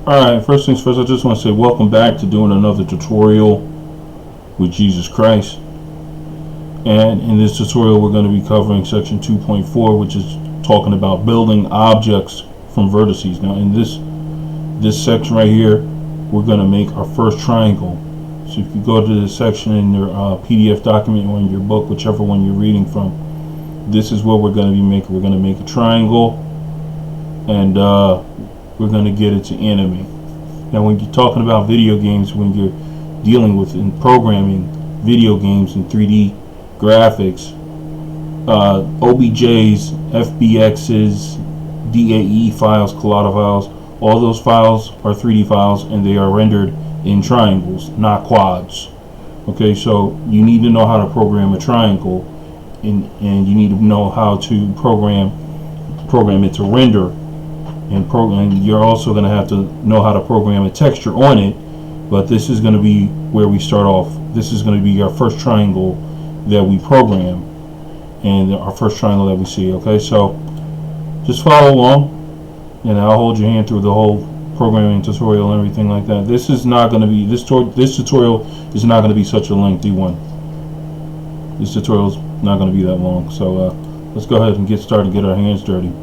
Alright, first things first, I just want to say welcome back to doing another tutorial with Jesus Christ. And in this tutorial we're going to be covering section 2.4, which is talking about building objects from vertices. Now in this section right here, we're going to make our first triangle. So if you go to this section in your PDF document or in your book, whichever one you're reading from, this is what we're going to be making. We're going to make a triangle, and we're going to get it to animate. Now when you're talking about video games, when you're dealing with in programming video games in 3D graphics, OBJs, FBXs, DAE files, Collada files, all those files are 3D files, and they are rendered in triangles, not quads. Okay, so you need to know how to program a triangle, and you need to know how to program it to render. And you're also going to have to know how to program a texture on it, but this is going to be where we start off. This is going to be our first triangle that we program, and our first triangle that we see. Okay, so just follow along, and I'll hold your hand through the whole programming tutorial and everything like that. This is not going to be this tutorial is not going to be such a lengthy one. This tutorial is not going to be that long, so let's go ahead and get started and get our hands dirty.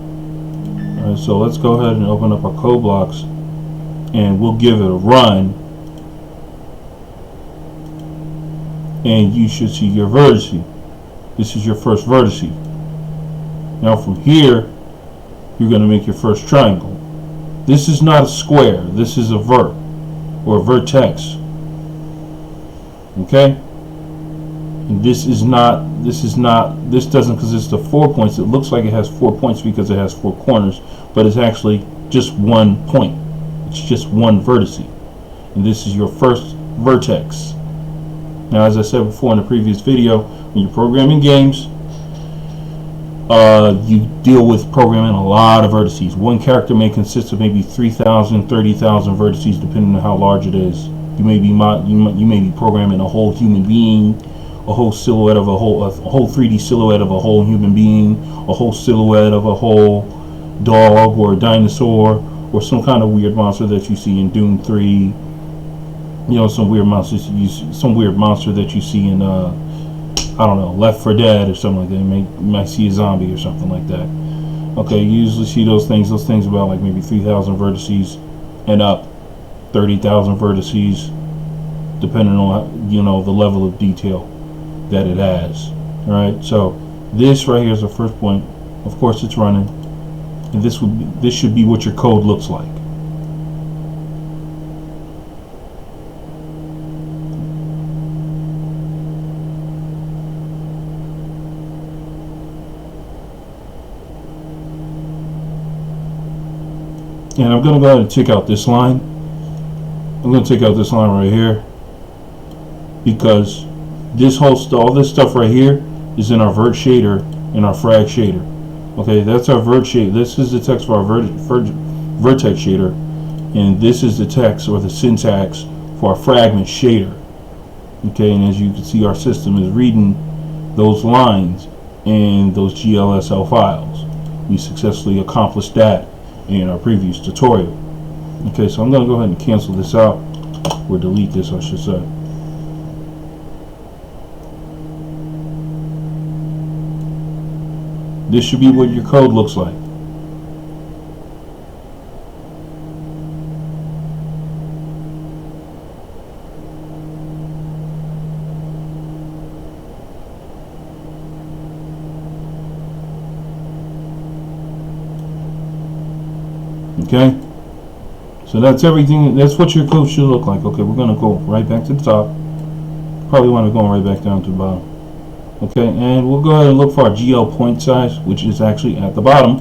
Alright, so let's go ahead and open up our code blocks, and we'll give it a run, and you should see your vertice. This is your first vertice. Now from here, you're going to make your first triangle. This is not a square, this is a vert or a vertex. Okay? And this doesn't consist of 4 points. It looks like it has 4 points because it has 4 corners, but it's actually just 1 point. It's just one vertex, and this is your first vertex. Now, as I said before in the previous video, when you're programming games, you deal with programming a lot of vertices. One character may consist of maybe 3,000, 30,000 vertices, depending on how large it is. You may be programming a whole human being, a whole silhouette of a whole 3D silhouette of a whole human being, a whole silhouette of a whole dog or a dinosaur, or some kind of weird monster that you see in Doom 3. You know, some weird monster that you see in I don't know, Left 4 Dead or something like that. You might see a zombie or something like that. Okay, you usually see those things about like maybe 3,000 vertices and up, 30,000 vertices, depending on, you know, the level of detail that it has. Alright, so this right here is the first point. Of course it's running, and this should be what your code looks like. And I'm going to go ahead and take out this line. I'm going to take out this line right here, because all this stuff right here is in our vert shader and our frag shader. Okay, that's our vert shader. This is the text for our vertex shader, and this is the text or the syntax for our fragment shader. Okay, and as you can see, our system is reading those lines and those GLSL files. We successfully accomplished that in our previous tutorial. Okay, so I'm going to go ahead and cancel this out, or delete this, I should say. This should be what your code looks like. Okay, so that's everything. That's what your code should look like. Okay, we're going to go right back to the top. Probably want to go right back down to the bottom. Okay, and we'll go ahead and look for our GL point size, which is actually at the bottom.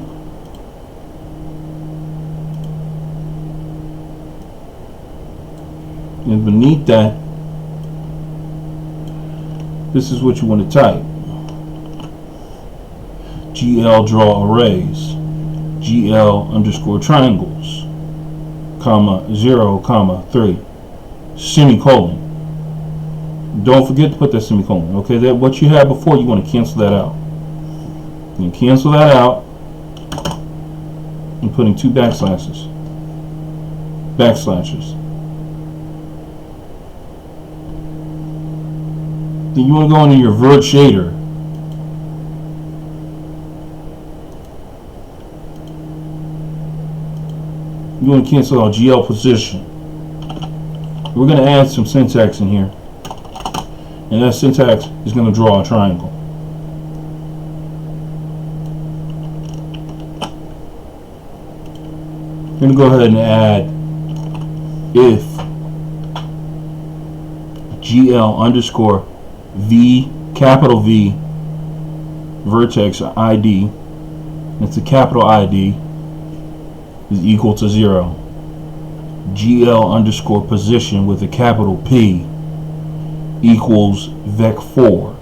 And beneath that, this is what you want to type. GL draw arrays. GL underscore triangles, comma 0, comma 3, semicolon. Don't forget to put that semicolon. Okay, that what you had before, you want to cancel that out. You cancel that out and putting 2 backslashes. backslashes. Then you want to go into your vert shader. You want to cancel out GL position. We're going to add some syntax in here, and that syntax is going to draw a triangle. I'm going to go ahead and add if GL underscore V, capital V, vertex ID, that's a capital ID, is equal to 0. GL underscore position with a capital P equals vec4.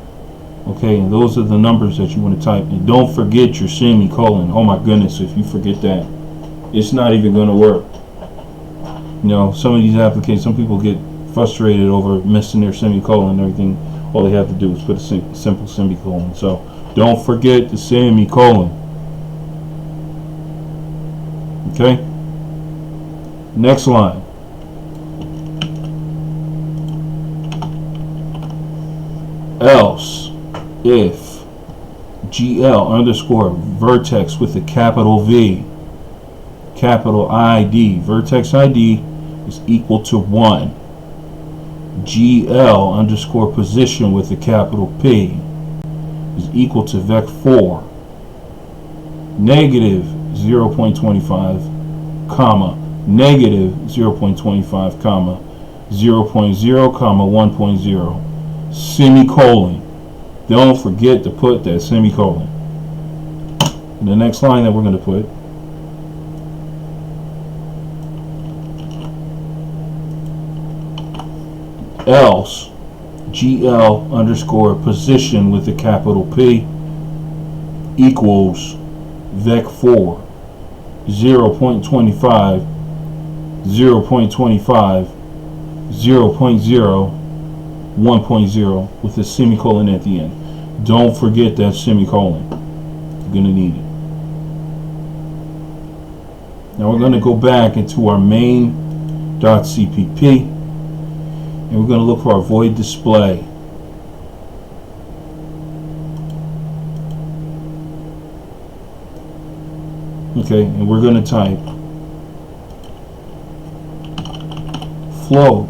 Okay, and those are the numbers that you want to type. And don't forget your semicolon. Oh my goodness, if you forget that, it's not even going to work. You know, some of these applications, some people get frustrated over missing their semicolon and everything. All they have to do is put a simple semicolon. So don't forget the semicolon. Okay, next line. Else if GL underscore vertex with a capital V, capital ID, vertex ID is equal to 1. GL underscore position with a capital P is equal to vec4, negative 0.25, comma, negative 0.25, comma, 0.0, comma, 1.0, semicolon. Don't forget to put that semicolon. And the next line that we're going to put, else GL underscore position with a capital P equals vec4 0.25, 0.25, 0.0, 1.0 with a semicolon at the end. Don't forget that semicolon. You're going to need it. Now we're going to go back into our main.cpp and we're going to look for our void display. Okay, and we're going to type float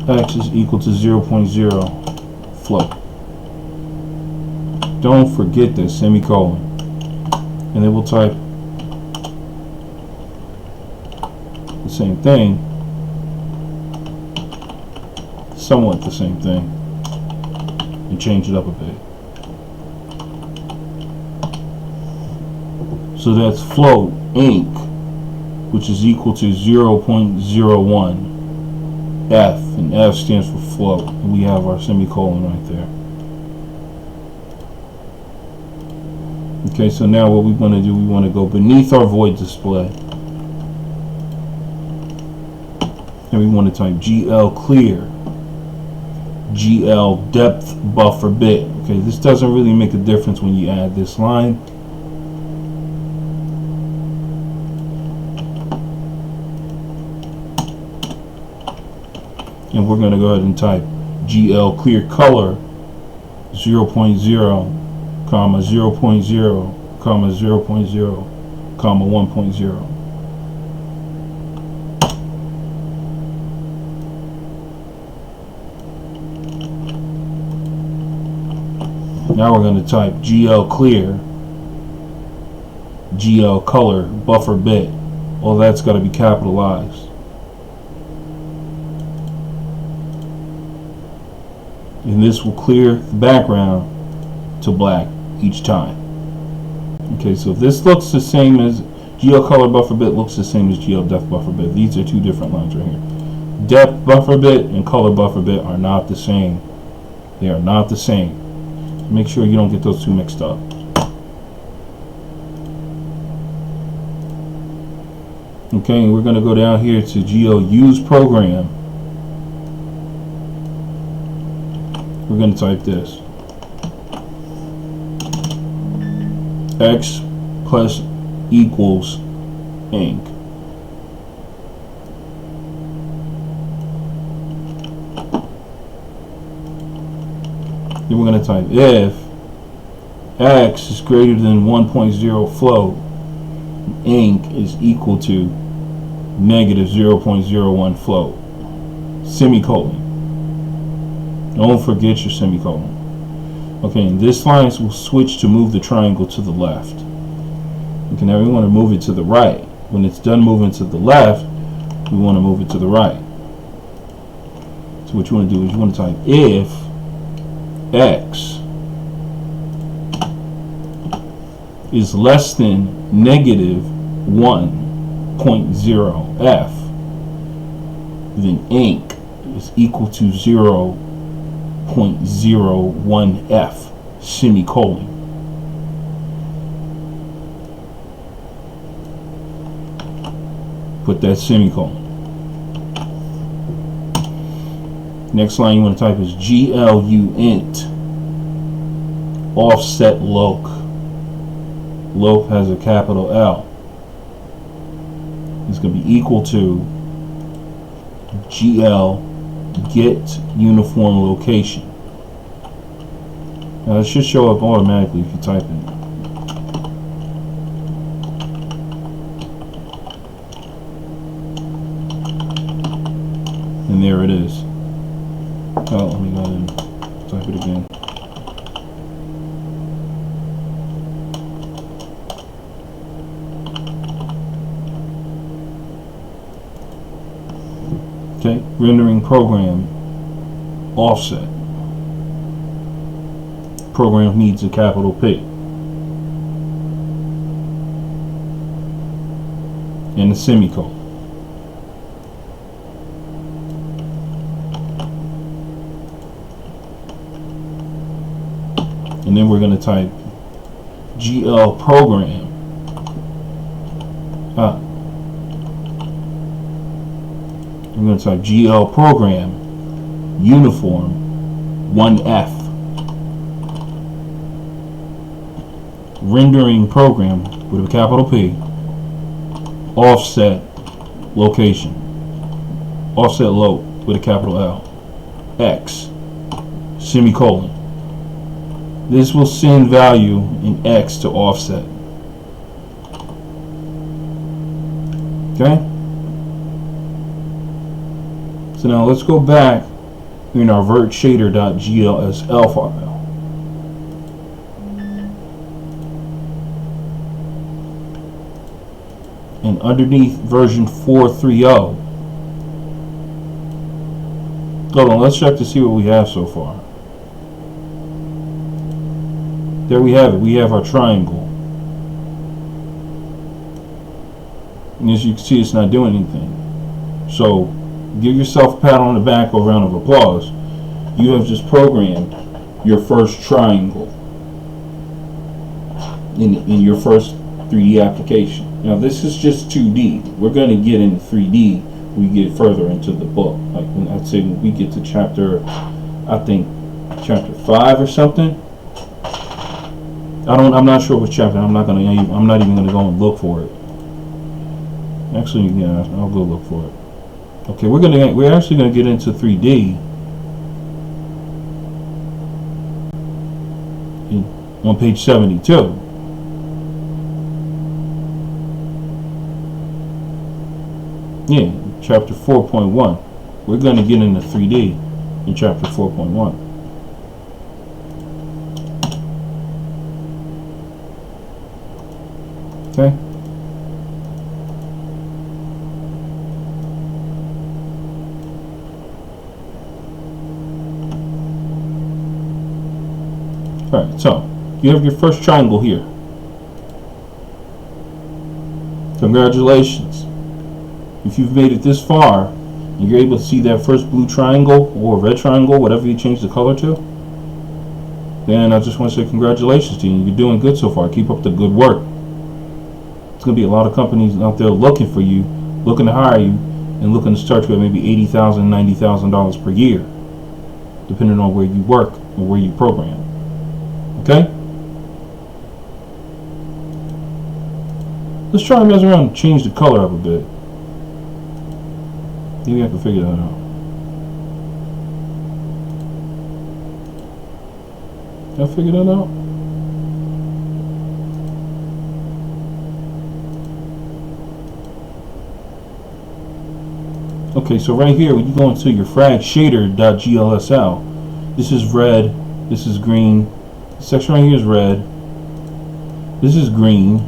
x is equal to 0.0 float. Don't forget this semicolon. And then we'll type the same thing, somewhat the same thing, and change it up a bit. So that's float inc, which is equal to 0.01 f, and f stands for float, and we have our semicolon right there. Okay, so now what we want to do, we want to go beneath our void display, and we want to type GL clear, GL depth buffer bit. Okay, this doesn't really make a difference when you add this line. And we're going to go ahead and type GL clear color 0.0, comma 0.0, comma 0.0, comma 1.0. Now we're going to type GL clear, GL color buffer bit. All that's got to be capitalized. And this will clear the background to black each time. Okay, so if this looks the same as GL color buffer bit, looks the same as GL depth buffer bit. These are two different lines right here. Depth buffer bit and color buffer bit are not the same. They are not the same. Make sure you don't get those two mixed up. Okay, and we're going to go down here to GL use program. We're going to type this: x plus equals inc. Then we're going to type if x is greater than 1.0 float, inc is equal to negative 0.01 float. Semicolon. Don't forget your semicolon. Okay, and this line will switch to move the triangle to the left. Okay, now we want to move it to the right. When it's done moving to the left, we want to move it to the right. So what you want to do is you want to type if x is less than negative 1.0 f, then inc is equal to 0.01 f, semicolon. Put that semicolon. Next line you want to type is GLU int offset loc. Loc has a capital L. It's going to be equal to GL get uniform location. Now it should show up automatically if you type it. And there it is. Oh, let me go ahead and type it again. Okay, rendering program offset. Program needs a capital P. And a semicolon. And then we're going to type GL program. I'm going to type GL program uniform 1F. Rendering program with a capital P. Offset location. Offset loc with a capital L. X. Semicolon. This will send value in X to offset. Okay? So now let's go back in our vertshader.glsl file. And underneath version 4.3.0, hold on, let's check to see what we have so far. There we have it. We have our triangle. And as you can see, it's not doing anything. So give yourself a pat on the back or a round of applause. You have just programmed your first triangle in your first 3D application. Now this is just 2D. We're going to get into 3D when we get further into the book. Like I'd say when we get to chapter, I think chapter 5 or something. I'm not sure which chapter. I'm not even gonna go and look for it. Actually, yeah, I'll go look for it. Okay, we're actually gonna get into 3D on page 72. Yeah, chapter 4.1. We're gonna get into 3D in chapter 4.1. Okay. Alright, so you have your first triangle here. Congratulations. If you've made it this far and you're able to see that first blue triangle or red triangle, whatever you change the color to, then I just want to say congratulations to you. You're doing good so far. Keep up the good work. There's going to be a lot of companies out there looking for you, looking to hire you, and looking to start you at maybe $80,000, $90,000 per year, depending on where you work or where you program. Okay? Let's try and mess around and change the color up a bit. Maybe I can figure that out. Did I figure that out? Okay, so right here, when you go into your frag shader.glsl, this is red, this is green, this section right here is red, this is green,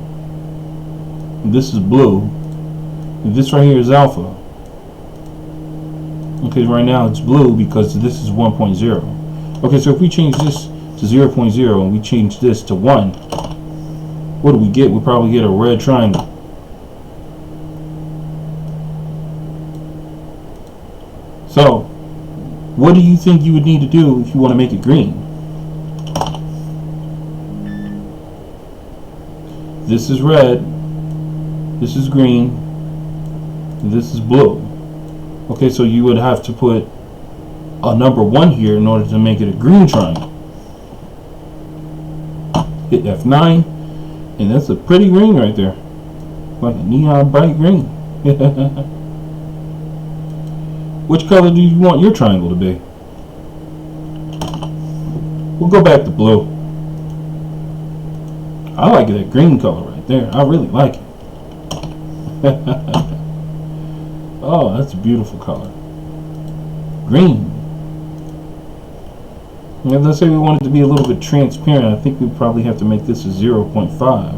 and this is blue, and this right here is alpha. Okay, right now it's blue because this is 1.0. Okay, so if we change this to 0.0 and we change this to 1, what do we get? We probably get a red triangle. So, what do you think you would need to do if you want to make it green? This is red, this is green, and this is blue. Okay, so you would have to put a number 1 here in order to make it a green triangle. Hit F9, and that's a pretty green right there. Like a neon bright green. Which color do you want your triangle to be? We'll go back to blue. I like that green color right there. I really like it. Oh, that's a beautiful color. Green. Now let's say we want it to be a little bit transparent. I think we probably have to make this a 0.5.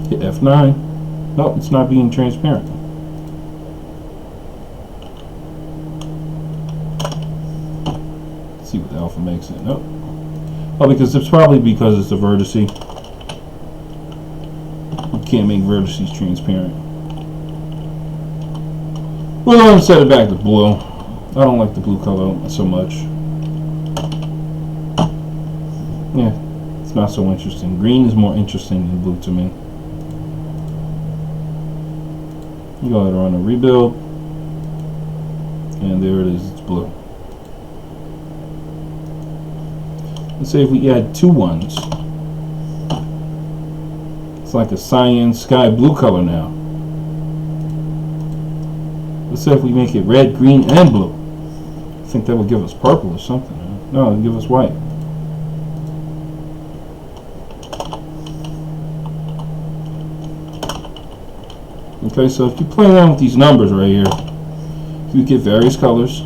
Hit F9. Nope, it's not being transparent. Let's see what the alpha makes it. Nope. Oh, because it's probably because it's a vertice. You can't make vertices transparent. We're going to set it back to blue. I don't like the blue color so much. Yeah, it's not so interesting. Green is more interesting than blue to me. You go ahead and run a rebuild, and there it is, it's blue. Let's say if we add 2 ones, it's like a cyan sky blue color now. Let's say if we make it red, green, and blue. I think that would give us purple or something. No, it would give us white. Okay, so if you play around with these numbers right here, you get various colors.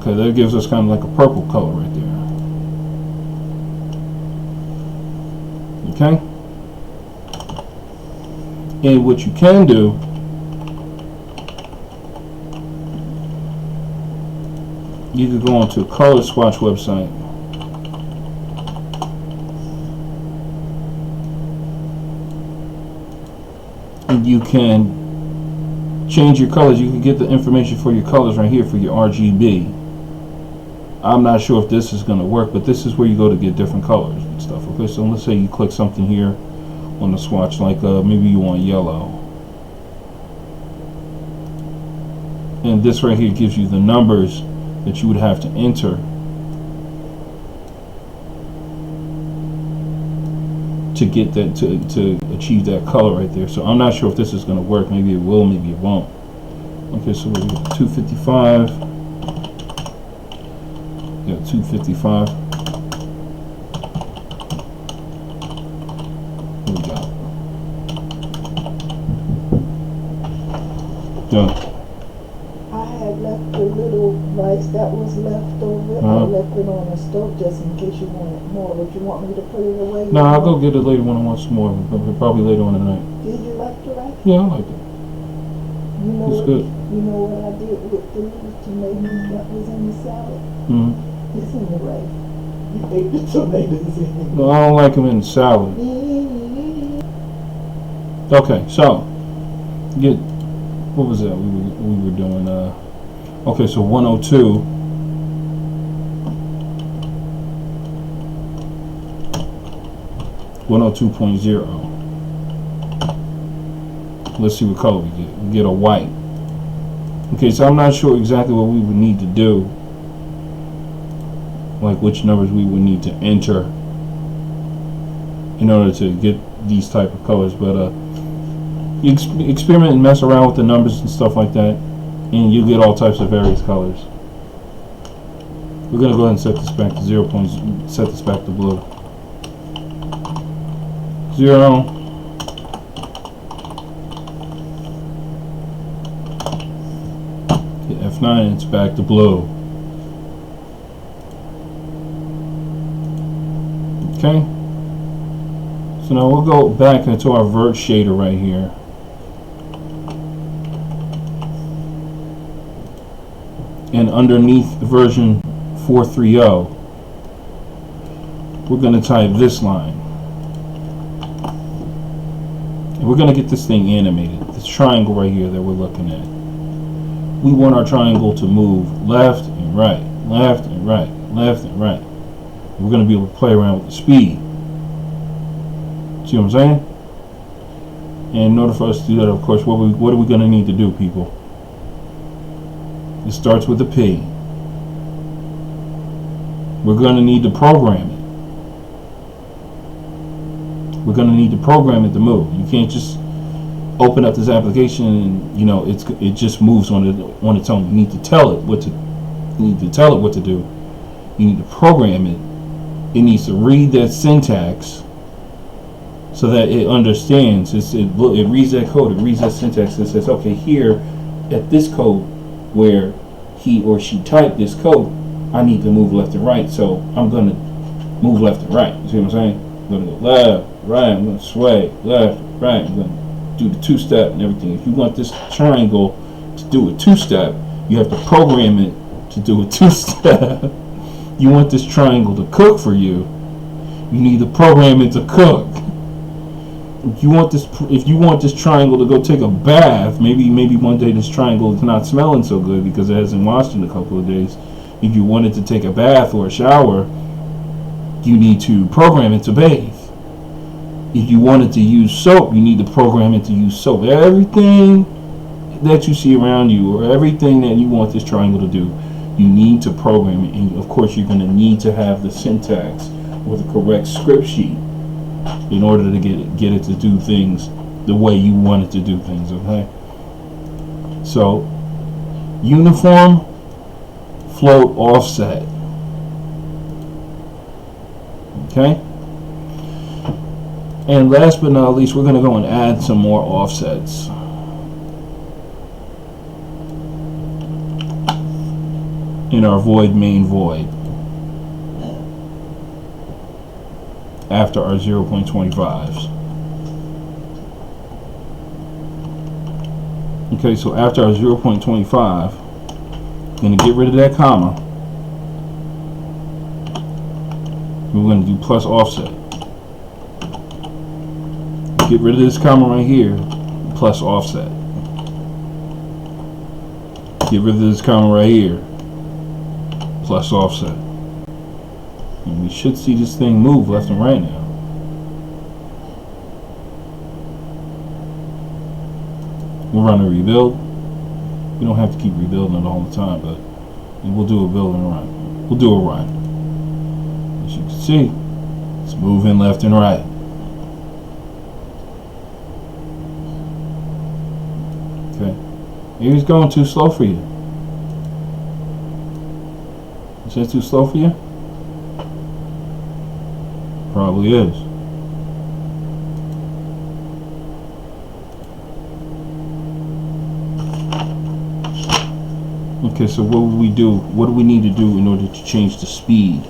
Okay, that gives us kind of like a purple color right there. Okay? And what you can do you could go onto a color swatch website and you can change your colors. You can get the information for your colors right here for your RGB. I'm not sure if this is going to work, but this is where you go to get different colors and stuff. Okay, so let's say you click something here on the swatch, like maybe you want yellow, and this right here gives you the numbers that you would have to enter to get that to achieve that color right there. So I'm not sure if this is going to work. Maybe it will, maybe it won't. Okay, so we got 255. Got 255. What we got? Done. I had left a little rice that was left over. I left it on the stove just in case you wanted more. Would you want me to put it away? No, I'll go get it later when I want some more. Probably later on tonight. Did you like the rice? Yeah, I like it. You know It's what, good. You know what I did with the tomatoes that was in the salad? Mm-hmm. It's in the rice. You ate the tomatoes in it. No, I don't like them in the salad. Okay, so get what was that we were doing? Okay, so 102. Let's see what color we get. We get a white. Okay, so I'm not sure exactly what we would need to do, like which numbers we would need to enter in order to get these type of colors, but You experiment and mess around with the numbers and stuff like that, and you get all types of various colors. We're gonna go ahead and set this back to 0. Set this back to blue. 0. Hit F9. It's back to blue. Okay. So now we'll go back into our vert shader right here. And underneath version 430, we're going to type this line. And we're going to get this thing animated. This triangle right here that we're looking at. We want our triangle to move left and right, left and right, left and right. We're going to be able to play around with the speed. See what I'm saying? And in order for us to do that, of course, what are we going to need to do, people? It starts with a P. We're going to need to program it. We're going to need to program it to move. You can't just open up this application and it just moves on its own. You need to tell it what to. You need to tell it what to do. You need to program it. It needs to read that syntax so that it understands. It reads that code. It reads that syntax and says, okay, here at this code where he or she typed this code, I need to move left and right, so I'm going to move left and right. You see what I'm saying? I'm going to go left, right, I'm going to sway, left, right, I'm going to do the two-step and everything. If you want this triangle to do a two-step, you have to program it to do a two-step. You want this triangle to cook for you, you need to program it to cook. If you want this triangle to go take a bath, maybe one day this triangle is not smelling so good because it hasn't washed in a couple of days. If you wanted to take a bath or a shower, you need to program it to bathe. If you wanted to use soap, you need to program it to use soap. Everything that you see around you, or everything that you want this triangle to do, you need to program it. And of course, you're going to need to have the syntax or the correct script sheet in order to get it to do things the way you want it to do things. Okay. So, uniform, float, offset. Okay. And last but not least, we're going to go and add some more offsets. In our void main void. After our 0.25s. Okay, so after our 0.25, we're going to get rid of that comma. We're going to do plus offset. Get rid of this comma right here, plus offset. Get rid of this comma right here, plus offset. And we should see this thing move left and right now. We'll run a rebuild. We don't have to keep rebuilding it all the time, but we'll do a build and run. We'll do a run. As you can see, it's moving left and right. Okay. Maybe it's going too slow for you. Is that too slow for you? Probably is. Okay, so what would we do? What do we need to do in order to change the speed?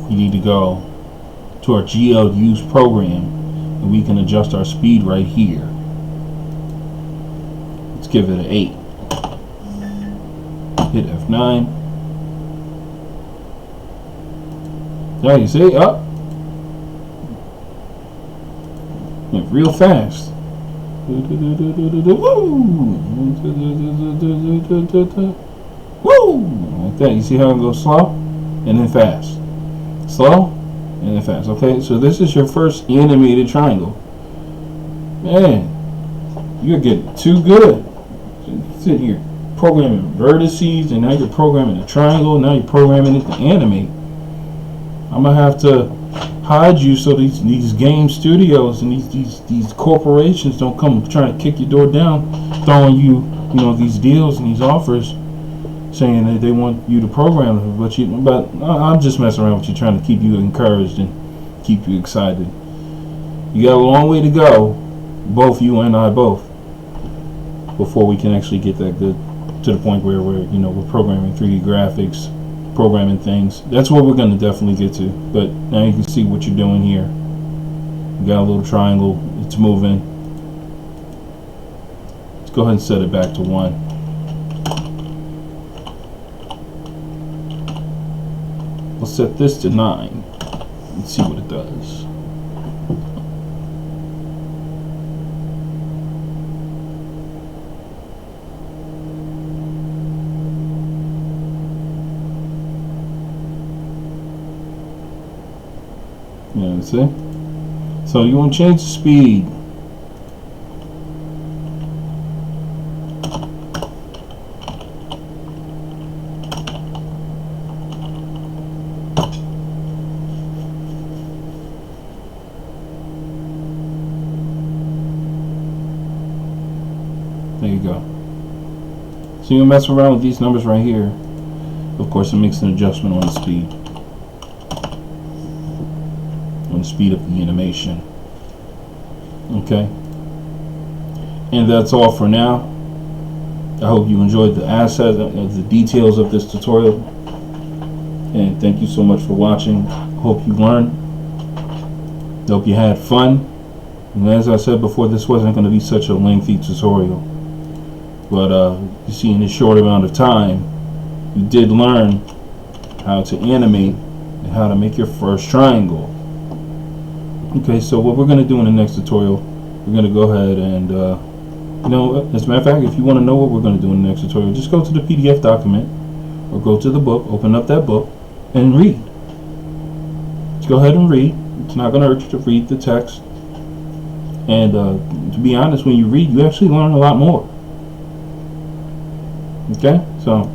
We need to go to our GL use program and we can adjust our speed right here. Let's give it an 8. Hit F9. There you see, up. Went real fast. Woo! Like that. You see how it goes slow and then fast. Slow and then fast. Okay, so this is your first animated triangle. Man, You're getting too good. Sitting here programming vertices, and now you're programming a triangle. Now you're programming it to animate. I'm gonna have to hide you so these game studios and these corporations don't come trying to kick your door down, throwing you these deals and these offers, saying that they want you to program them. But I'm just messing around with you, trying to keep you encouraged and keep you excited. You got a long way to go, both you and I both, before we can actually get that good to the point where we're programming 3D graphics, programming things. That's what we're going to definitely get to. But now you can see what you're doing here. You got a little triangle, it's moving. Let's go ahead and set it back to 1. Let's set this to 9 and see what it does. See? So you want to change the speed. There you go. So you mess around with these numbers right here. Of course, it makes an adjustment on the speed. Speed of the animation. Okay, and that's all for now. I hope you enjoyed the assets, the details of this tutorial, and thank you so much for watching. Hope you learned. Hope you had fun. And as I said before, this wasn't going to be such a lengthy tutorial, but you see, in a short amount of time you did learn how to animate and how to make your first triangle. Okay, so what we're going to do in the next tutorial, we're going to go ahead and, as a matter of fact, if you want to know what we're going to do in the next tutorial, just go to the PDF document or go to the book, open up that book, and read. Just go ahead and read. It's not going to hurt you to read the text. And to be honest, when you read, you actually learn a lot more. Okay, so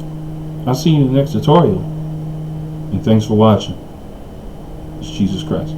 I'll see you in the next tutorial. And thanks for watching. It's Jesus Christ.